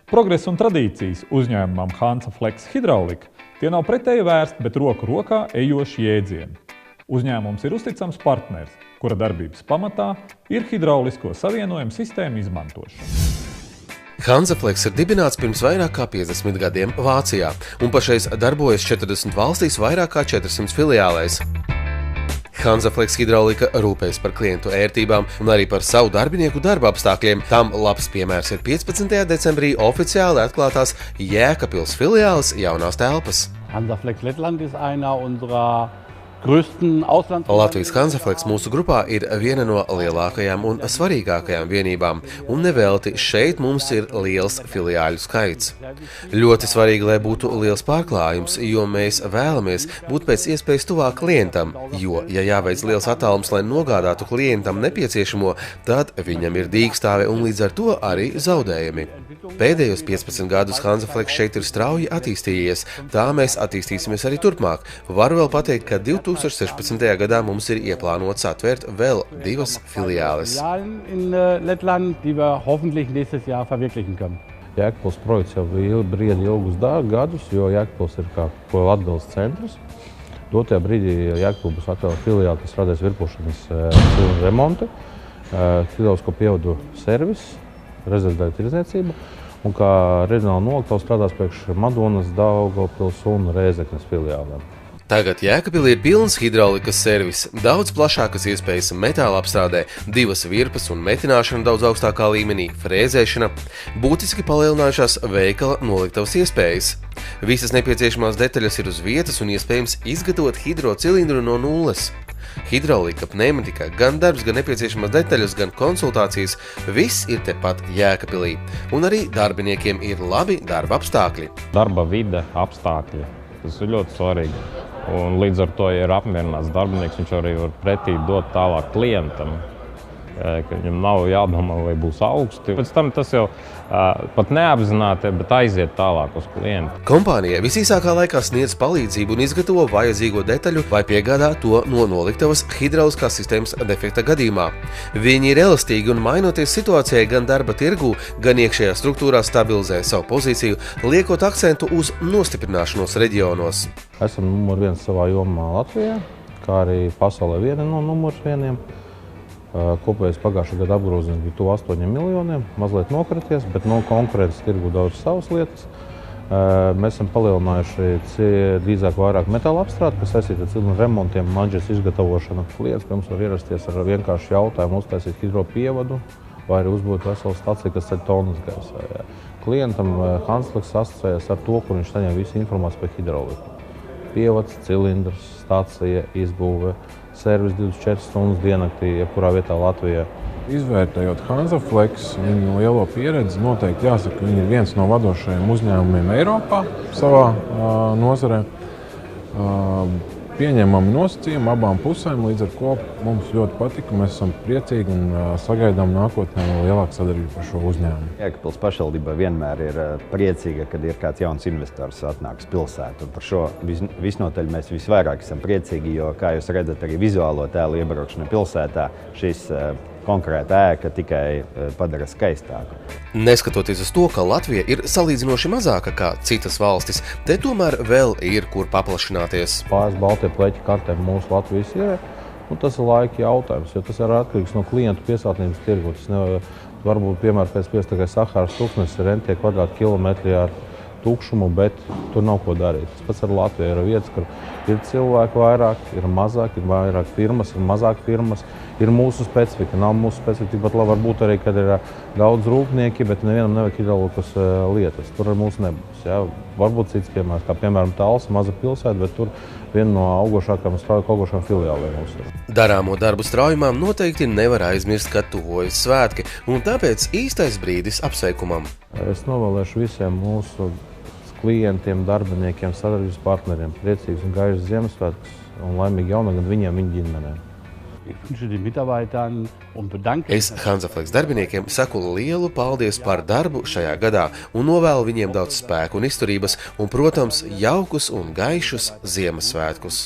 Progress un tradīcijas uzņēmumam Hansa-Flex Hidraulika tie nav pretēji vērsti, bet roku rokā ejoši jēdzieni. Uzņēmums ir uzticams partners, kura darbības pamatā ir hidraulisko savienojumu sistēmu izmantošana. Hansa-Flex ir dibināts pirms vairāk kā 50 gadiem Vācijā un pašreiz darbojas 40 valstīs vairāk kā 400 filiālēs. Hansa-Flex Hidraulika rūpējas par klientu ērtībām un arī par savu darbinieku darba apstākļiem. Tam labs piemērs ir 15. decembrī oficiāli atklātās Jēkabpils filiāles jaunās telpas. Hansa-Flex Lettland ist einer unserer größten Auslands. Latvijas Hansa-Flex mūsu grupā ir viena no lielākajām un svarīgākajām vienībām, un nevelti šeit mums ir liels filiāļu skaits. Ļoti svarīgi, lai būtu liels pārklājums, jo mēs vēlamies būt pēc iespējas tuvāk klientam, jo, ja jāveic liels attālums, lai nogādātu klientam nepieciešamo, tad viņam ir dīkstāve un līdz ar to arī zaudējumi. Pēdējos 15 gadus Hansa-Flex šeit ir strauji attīstījies, tā mēs attīstīsimies arī turpmāk. Varu vēl pateikt, ka 2016. gadā mums ir ieplānots atvērt vēl 2 filiāles. Jēkabpils projekts jau briedi ilgus gadus, jo Jēkabpils ir kā Latgales centrs. Dotajā brīdī Jēkabpils būs atkal filiāli, kas radēs virpušanas remonti, hidraulisko pievadu servis, rezervdēļu tirdzniecība, un kā reģionāla noliktava strādās priekš Madonas, Daugavpils un Rēzeknes filiālēm. Tagad Jēkabpilī ir pilns hidraulikas servis, daudz plašākas iespējas metāla apstrādē, 2 virpas un metināšana daudz augstākā līmenī, frēzēšana, būtiski palielinājušās veikala noliktavas iespējas. Visas nepieciešamās detaļas ir uz vietas un iespējams izgatavot hidrocilindru no nulles. Hidraulika, pneimatika, gan darbs, gan nepieciešamās detaļas, gan konsultācijas, viss ir tepat Jēkabpilī. Un arī darbiniekiem ir labi darba apstākļi. Darba vide, apstākļi, tas ir ļoti svarīgi. Un līdz ar to, ja ir apmierināts darbinieks, viņš arī var pretī dot tālāk klientam, ka viņam nav jādomā, vai būs augsti. Pēc tam tas jau pat neapzināti, bet aiziet tālāk uz klientu. Kompānija visīsākā laikā sniedz palīdzību un izgatavo vajadzīgo detaļu vai piegādā to no noliktavas hidrauliskās sistēmas defekta gadījumā. Viņi ir elastīgi un mainoties situācijai gan darba tirgū, gan iekšējā struktūrā stabilizē savu pozīciju, liekot akcentu uz nostiprināšanos reģionos. Esam numur 1 savā jomā Latvijā, kā arī pasaulē viena no numur 1. Kopējais pagājušā gada apgrozījums bija tuvu 8 miljoniem, mazliet nokrities, bet no konkurences tirgu daudz savas lietas. Mēs esam palielinājuši drīzāk vairāk metāla apstrādi, kas saistīta ar cilindru remontiem, maģes izgatavošanu. Klients pie mums var ierasties ar vienkāršu jautājumu, uztaisīt hidropievadu vai arī uzbūvēt veselu staciju, kas ceļ tonnas gaisā. Klientam Hansa-Flex asociējas ar to, kur viņš saņem visu informāciju par hidrauliku. Pievads, cilindrs, stacija, izbūve, servis 24 stundas diennaktī, jebkurā vietā Latvijā. Izvērtējot Hansa-Flex, viņu lielo pieredzi, noteikti jāsaka, ka viņi ir viens no vadošajiem uzņēmumiem Eiropā savā nozarē. Pieņemami nosacījumi abām pusēm, līdz ar ko mums ļoti patika. Mēs esam priecīgi un sagaidām nākotnē vēl lielāku sadarbību par šo uzņēmumu. Jēkabpils pašvaldība vienmēr ir priecīga, kad ir kāds jauns investors atnāks pilsētu. Par šo visnotaļ mēs visvairāk esam priecīgi, jo, kā jūs redzat, arī vizuālo tēlu iebraukšana pilsētā šis konkrēta ēka tikai padara skaistāku. Neskatoties uz to, ka Latvija ir salīdzinoši mazāka kā citas valstis, te tomēr vēl ir kur paplašināties. Pāris Baltie pleķi kartē mūsu Latvijas ir, un tas ir laika jautājums, jo tas ir atkarīgs no klientu piesātnības tirgu. Tas nevar, varbūt, piemēram, pēc piestakai Saharas tūkstnesis rentie kvadrātkilometri ar tukšumu, bet tur nav ko darīt. Tas pats ar Latviju ir vietas, kur ir cilvēki vairāk, ir mazāk, ir vairāk firmas, ir mazāk firmas. Ir mūsu specifika, nav mūsu specifika. Tikpat labi var būt arī, kad ir daudz rūpnieki, bet nevienam nevajag hidraulikas lietas. Tur ar mums nebūs. Ja? Varbūt cits piemērs, kā piemēram Talsa, maza pilsēta, bet tur viena no augošākām filiālēm mums ir. Darāmo darbu straujumām noteikti nevar aizmirst, ka tuvojas svētki, un tāpēc īstais brīdis apsveikumam. Es novēlēšu visiem mūsu klientiem, darbiniekiem, sadarbības partneriem priecīgus un gaišus Ziemassvētkus un laimīgu jaunagadu viņiem, viņu ģimenēm. Es Hansa-Flex darbiniekiem saku lielu paldies par darbu šajā gadā un novēlu viņiem daudz spēku un izturības un, protams, jaukus un gaišus Ziemassvētkus.